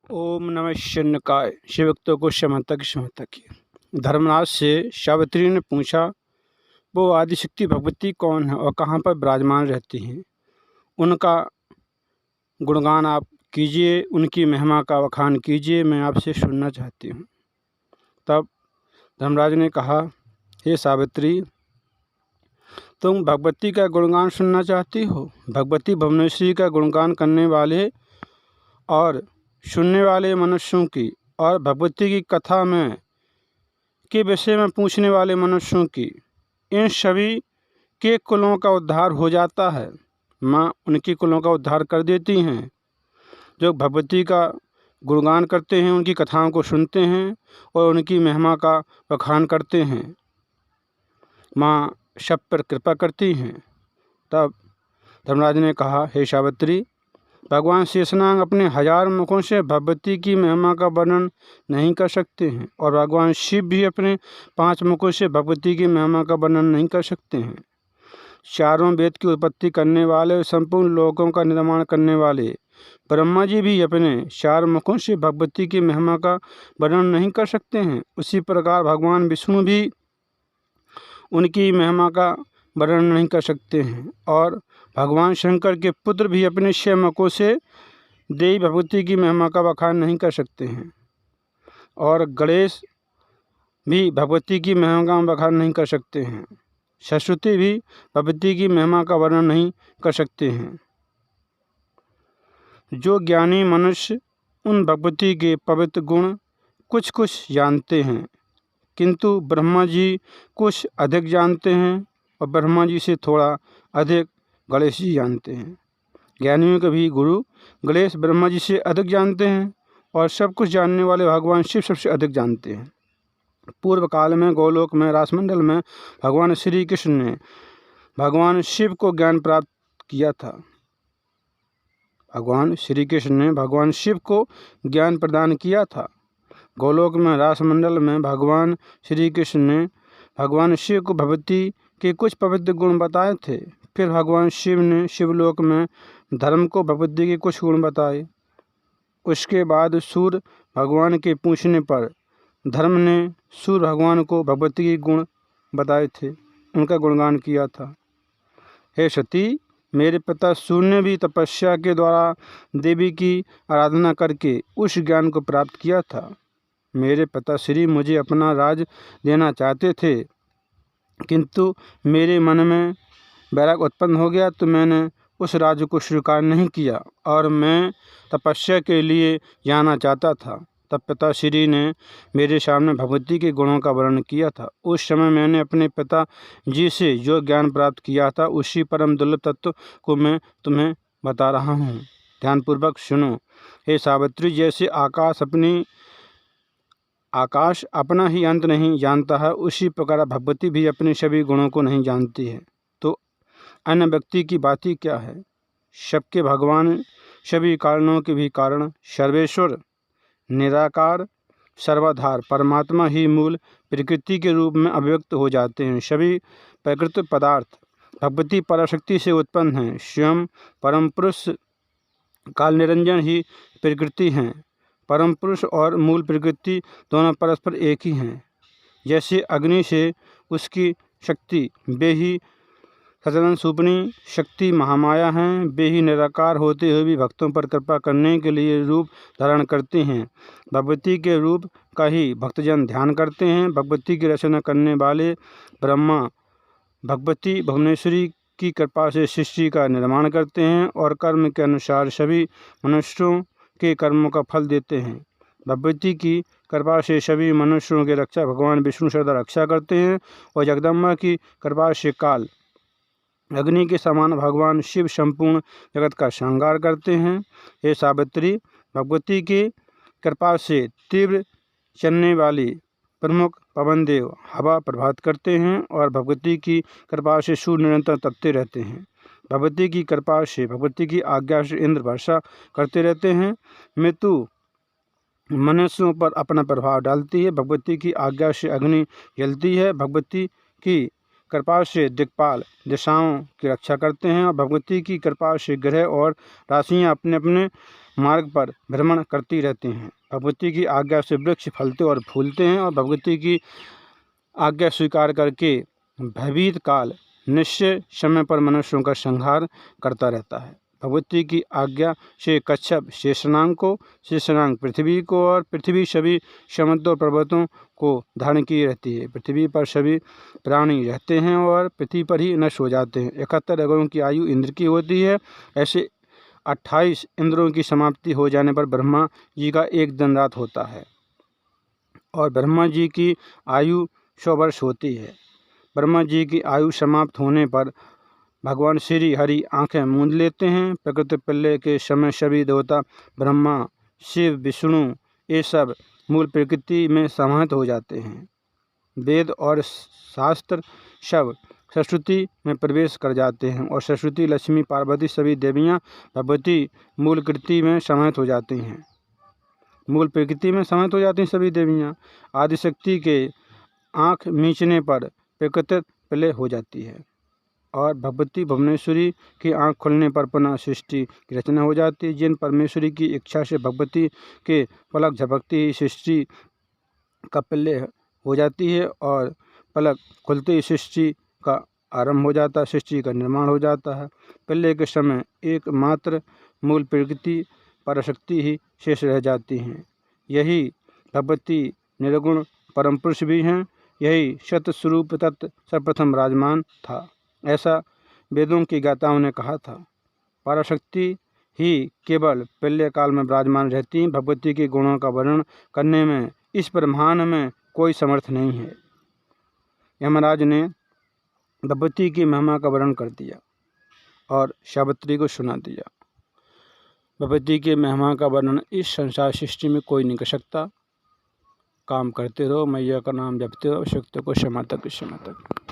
ओम नमः शिवाय। शिवभक्तों को क्षमता की क्षमता की। धर्मराज से सावित्री ने पूछा, वो आदिशक्ति भगवती कौन है और कहाँ पर विराजमान रहती हैं? उनका गुणगान आप कीजिए, उनकी महिमा का बखान कीजिए, मैं आपसे सुनना चाहती हूँ। तब धर्मराज ने कहा, हे सावित्री, तुम भगवती का गुणगान सुनना चाहती हो? भगवती भुवनेश्वरी का गुणगान करने वाले और सुनने वाले मनुष्यों की और भगवती की कथा में के विषय में पूछने वाले मनुष्यों की, इन सभी के कुलों का उद्धार हो जाता है। माँ उनके कुलों का उद्धार कर देती हैं। जो भगवती का गुणगान करते हैं, उनकी कथाओं को सुनते हैं और उनकी महिमा का बखान करते हैं, माँ सब पर कृपा करती हैं। तब धर्मराज ने कहा, हे सावित्री, भगवान शेषनाग अपने 1000 मुखों से भगवती की महिमा का वर्णन नहीं कर सकते हैं और भगवान शिव भी अपने 5 मुखों से भगवती की महिमा का वर्णन नहीं कर सकते हैं। चारों वेद की उत्पत्ति करने वाले, संपूर्ण लोकों का निर्माण करने वाले ब्रह्मा जी भी अपने 4 मुखों से भगवती की महिमा का वर्णन नहीं कर सकते हैं। उसी प्रकार भगवान विष्णु भी उनकी महिमा का वर्णन नहीं कर सकते हैं और भगवान शंकर के पुत्र भी अपने 6 मुखों से देवी भगवती की महिमा का बखान नहीं कर सकते हैं और गणेश भी भगवती की महिमा का बखान नहीं कर सकते हैं। सरस्वती भी भगवती की महिमा का वर्णन नहीं कर सकते हैं। जो ज्ञानी मनुष्य उन भगवती के पवित्र गुण कुछ कुछ जानते हैं, किंतु ब्रह्मा जी कुछ अधिक जानते हैं और ब्रह्मा जी से थोड़ा अधिक गणेश जी जानते हैं। ज्ञानियों के भी गुरु गणेश ब्रह्मा जी से अधिक जानते हैं और सब कुछ जानने वाले भगवान शिव सबसे अधिक जानते हैं। पूर्व काल में गोलोक में रासमंडल में भगवान श्री कृष्ण ने भगवान शिव को ज्ञान प्राप्त किया था। भगवान श्री कृष्ण ने भगवान शिव को ज्ञान प्रदान किया था। गोलोक में रासमंडल में भगवान श्री कृष्ण ने भगवान शिव को भगवती के कुछ पवित्र गुण बताए थे। फिर भगवान शिव ने शिवलोक में धर्म को भगवती के कुछ गुण बताए। उसके बाद सूर्य भगवान के पूछने पर धर्म ने सूर्य भगवान को भगवती के गुण बताए थे, उनका गुणगान किया था। हे सती, मेरे पिता सूर्य ने भी तपस्या के द्वारा देवी की आराधना करके उस ज्ञान को प्राप्त किया था। मेरे पिता श्री मुझे अपना राज देना चाहते थे, किंतु मेरे मन में वैराग उत्पन्न हो गया तो मैंने उस राज्य को स्वीकार नहीं किया और मैं तपस्या के लिए जाना चाहता था। तब पिता श्री ने मेरे सामने भगवती के गुणों का वर्णन किया था। उस समय मैंने अपने पिता जी से जो ज्ञान प्राप्त किया था, उसी परम दुर्लभ तत्व को मैं तुम्हें बता रहा हूँ। ध्यानपूर्वक सुनो। हे सावित्री, जैसे आकाश अपना ही अंत नहीं जानता है, उसी प्रकार भगवती भी अपने सभी गुणों को नहीं जानती है। तो अन्य व्यक्ति की बात ही क्या है। सबके भगवान, सभी कारणों के भी कारण, सर्वेश्वर, निराकार, सर्वाधार परमात्मा ही मूल प्रकृति के रूप में अभिव्यक्त हो जाते हैं। सभी प्रकृत पदार्थ भगवती पराशक्ति से उत्पन्न हैं। स्वयं परम पुरुष काल निरंजन ही प्रकृति हैं। परम पुरुष और मूल प्रकृति दोनों परस्पर एक ही हैं। जैसे अग्नि से उसकी शक्ति, वे ही सचलन सूपनी शक्ति महामाया हैं। वे ही निराकार होते हुए भी भक्तों पर कृपा करने के लिए रूप धारण करते हैं। भगवती के रूप का ही भक्तजन ध्यान करते हैं। भगवती की रचना करने वाले ब्रह्मा भगवती भुवनेश्वरी की कृपा से सृष्टि का निर्माण करते हैं और कर्म के अनुसार सभी मनुष्यों के कर्मों का फल देते हैं। भगवती की कृपा से सभी मनुष्यों की रक्षा भगवान विष्णु सदा रक्षा करते हैं और जगदम्बा की कृपा से काल अग्नि के समान भगवान शिव संपूर्ण जगत का श्रृंगार करते हैं। हे सावित्री, भगवती की कृपा से तीव्र चलने वाली प्रमुख पवन देव हवा प्रभात करते हैं और भगवती की कृपा से सूर्य निरंतर तपते रहते हैं। भगवती की कृपा से, भगवती की आज्ञा से इंद्र वर्षा करते रहते हैं। मृत्यु मनुष्यों पर अपना प्रभाव डालती है। भगवती की आज्ञा से अग्नि जलती है। भगवती की कृपा से दिक्पाल दिशाओं की रक्षा करते हैं और भगवती की कृपा से ग्रह और राशियां अपने अपने मार्ग पर भ्रमण करती रहती हैं। भगवती की आज्ञा से वृक्ष फलते और फूलते हैं और भगवती की आज्ञा स्वीकार करके भयभीत काल निश्चय समय पर मनुष्यों का संहार करता रहता है। भगवती की आज्ञा से कच्छप शेषनाग को, शेषनाग पृथ्वी को और पृथ्वी सभी समुद्र और पर्वतों को धारण की रहती है। पृथ्वी पर सभी प्राणी रहते हैं और पृथ्वी पर ही नष्ट हो जाते हैं। 71 अगरों की आयु इंद्र की होती है। ऐसे 28 इंद्रों की समाप्ति हो जाने पर ब्रह्मा जी का एक दिन रात होता है और ब्रह्मा जी की आयु 100 वर्ष होती है। ब्रह्मा जी की आयु समाप्त होने पर भगवान श्री हरि आंखें मूंद लेते हैं। प्रकृति प्रलय के समय सभी देवता ब्रह्मा, शिव, विष्णु ये सब मूल प्रकृति में समाहित हो जाते हैं। वेद और शास्त्र सब सरस्वती में प्रवेश कर जाते हैं और सरस्वती, लक्ष्मी, पार्वती सभी देवियाँ भगवती मूल कृति में समाहित हो जाती हैं। मूल प्रकृति में समाहित हो जाती हैं सभी देवियाँ। आदिशक्ति के आँख मीचने पर प्रकृति प्रलय हो जाती है और भगवती भुवनेश्वरी की आँख खुलने पर पुनः सृष्टि की रचना हो जाती है। जिन परमेश्वरी की इच्छा से भगवती के पलक झपकती ही सृष्टि का प्रलय हो जाती है और पलक खुलते ही सृष्टि का आरंभ हो जाता है, सृष्टि का निर्माण हो जाता है। प्रलय के समय एकमात्र मूल प्रकृति पराशक्ति ही शेष रह जाती हैं। यही भगवती निर्गुण परम पुरुष भी हैं। यही सत्य स्वरूप तत्व सर्वप्रथम राजमान था, ऐसा वेदों की गाताओं ने कहा था। पराशक्ति ही केवल प्रलय काल में विराजमान रहती हैं। भगवती के गुणों का वर्णन करने में इस ब्रह्मांड में कोई समर्थ नहीं है। यमराज ने भगवती की महिमा का वर्णन कर दिया और सावित्री को सुना दिया। भगवती की महिमा का वर्णन इस संसार सृष्टि में कोई नहीं कर सकता। काम करते रहो, मैया का नाम जपते रहो, शक्ति को क्षमा तक।